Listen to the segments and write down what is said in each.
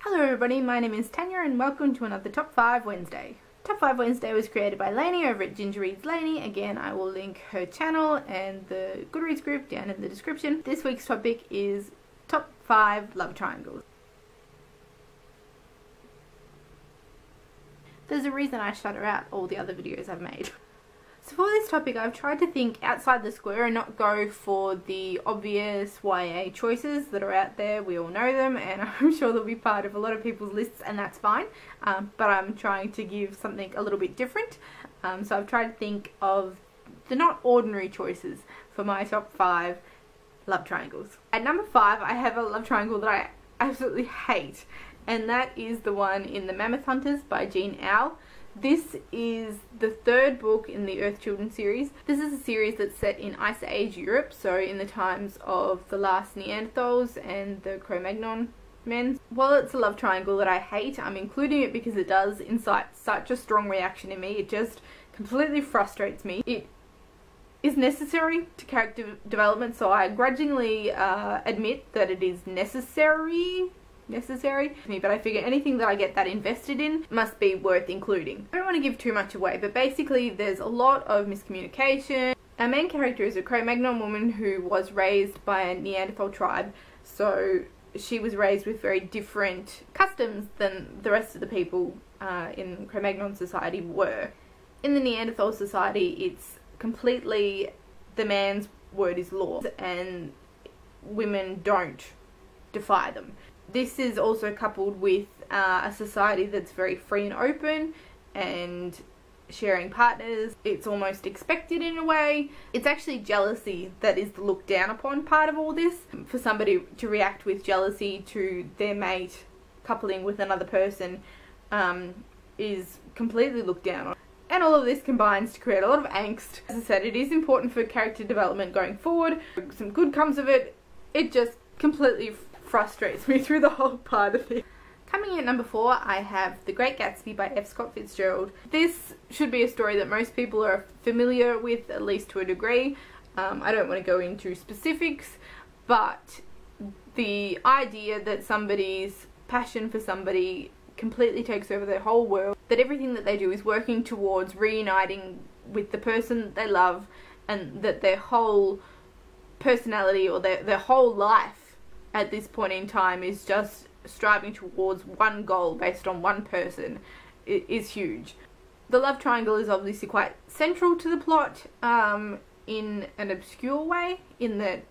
Hello everybody, my name is Tanya and welcome to another Top 5 Wednesday. Top 5 Wednesday was created by Lainey over at Ginger Reads Lainey. Again, I will link her channel and the Goodreads group down in the description. This week's topic is Top 5 Love Triangles. There's a reason I shutter out all the other videos I've made. So for this topic, I've tried to think outside the square and not go for the obvious YA choices that are out there. We all know them, and I'm sure they'll be part of a lot of people's lists, and that's fine. But I'm trying to give something a little bit different. So I've tried to think of the not ordinary choices for my top 5 love triangles. At number 5, I have a love triangle that I absolutely hate, and that is the one in The Mammoth Hunters by Jean Auel. This is the third book in the Earth Children series. This is a series that's set in Ice Age Europe, so in the times of the last Neanderthals and the Cro-Magnon men. While it's a love triangle that I hate, I'm including it because it does incite such a strong reaction in me. It just completely frustrates me. It is necessary to character development, so I grudgingly admit that it is necessary to me, but I figure anything that I get that invested in must be worth including. I don't want to give too much away, but basically there's a lot of miscommunication. Our main character is a Cro-Magnon woman who was raised by a Neanderthal tribe, so she was raised with very different customs than the rest of the people in Cro-Magnon society were. In the Neanderthal society, it's completely the man's word is law and women don't defy them. This is also coupled with a society that's very free and open and sharing partners. It's almost expected in a way. It's actually jealousy that is the looked down upon part of all this. For somebody to react with jealousy to their mate coupling with another person is completely looked down on. And all of this combines to create a lot of angst. As I said, it is important for character development going forward. Some good comes of it. It just completely frustrates me through the whole part of it. Coming in at number 4, I have The Great Gatsby by F. Scott Fitzgerald. This should be a story that most people are familiar with, at least to a degree. I don't want to go into specifics, but the idea that somebody's passion for somebody completely takes over their whole world, that everything that they do is working towards reuniting with the person that they love, and that their whole personality or their whole life at this point in time is just striving towards one goal based on one person, is huge. The love triangle is obviously quite central to the plot in an obscure way, in that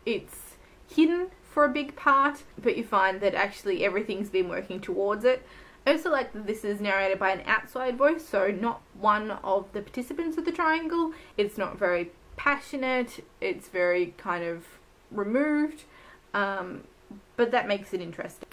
it's hidden for a big part, but you find that actually everything's been working towards it. I also like that this is narrated by an outside voice, so not one of the participants of the triangle. It's not very passionate, it's very kind of removed. But that makes it interesting.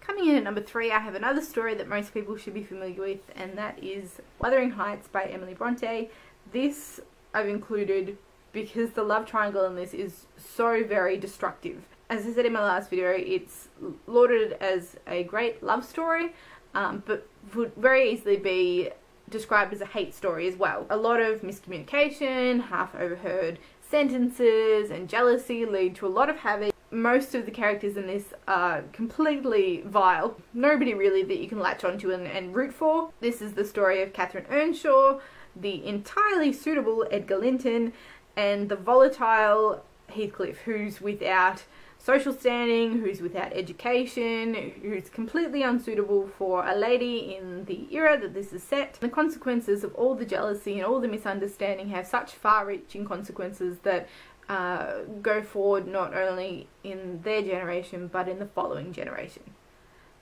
Coming in at number 3, I have another story that most people should be familiar with, and that is Wuthering Heights by Emily Bronte. This I've included because the love triangle in this is so very destructive. As I said in my last video, it's lauded as a great love story, but would very easily be described as a hate story as well. A lot of miscommunication, half overheard sentences, and jealousy lead to a lot of havoc. Most of the characters in this are completely vile. Nobody really that you can latch onto and root for. This is the story of Catherine Earnshaw, the entirely suitable Edgar Linton, and the volatile Heathcliff, who's without social standing, who's without education, who's completely unsuitable for a lady in the era that this is set. The consequences of all the jealousy and all the misunderstanding have such far-reaching consequences that go forward not only in their generation but in the following generation.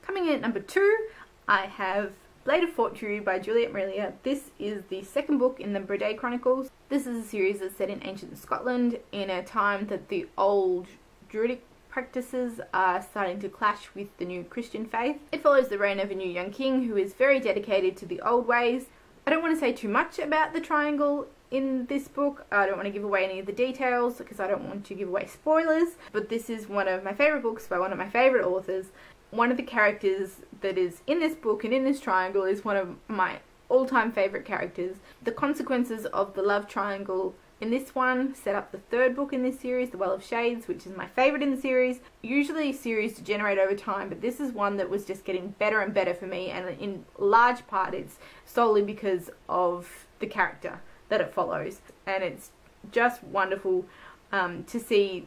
Coming in at number 2, I have Blade of Fortune by Juliet Marillier. This is the second book in the Brede Chronicles. This is a series that's set in ancient Scotland in a time that the old Druidic practices are starting to clash with the new Christian faith. It follows the reign of a new young king who is very dedicated to the old ways. I don't want to say too much about the triangle in this book. I don't want to give away any of the details because I don't want to give away spoilers, but this is one of my favourite books by one of my favourite authors. One of the characters that is in this book and in this triangle is one of my all-time favourite characters. The consequences of the love triangle in this one set up the third book in this series, The Well of Shades, which is my favourite in the series. Usually series degenerate over time, but this is one that was just getting better and better for me, and in large part it's solely because of the character that it follows, and it's just wonderful to see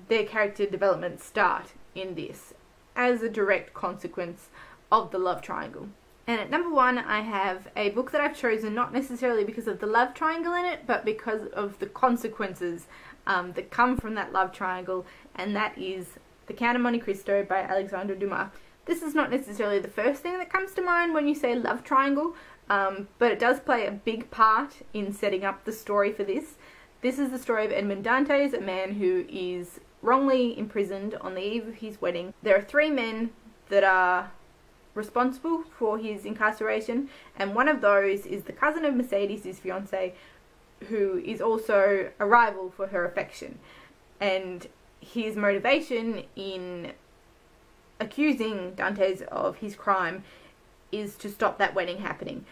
their character development start in this as a direct consequence of the love triangle. And at number 1, I have a book that I've chosen not necessarily because of the love triangle in it, but because of the consequences that come from that love triangle, and that is The Count of Monte Cristo by Alexandre Dumas. This is not necessarily the first thing that comes to mind when you say love triangle, but it does play a big part in setting up the story for this. This is the story of Edmond Dantes, a man who is wrongly imprisoned on the eve of his wedding. There are 3 men that are responsible for his incarceration, and one of those is the cousin of Mercedes, his fiancée, who is also a rival for her affection. And his motivation in accusing Dantes of his crime is to stop that wedding happening.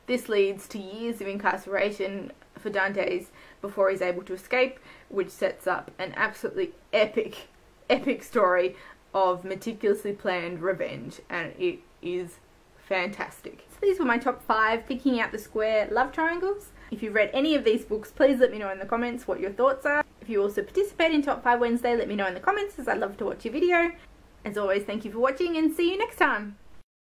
This leads to years of incarceration for Dantes before he's able to escape, which sets up an absolutely epic story of meticulously planned revenge, and it is fantastic. So these were my top 5 thinking out the square love triangles. If you've read any of these books, please let me know in the comments what your thoughts are. If you also participate in Top 5 Wednesday, let me know in the comments, as I'd love to watch your video. As always, thank you for watching, and see you next time.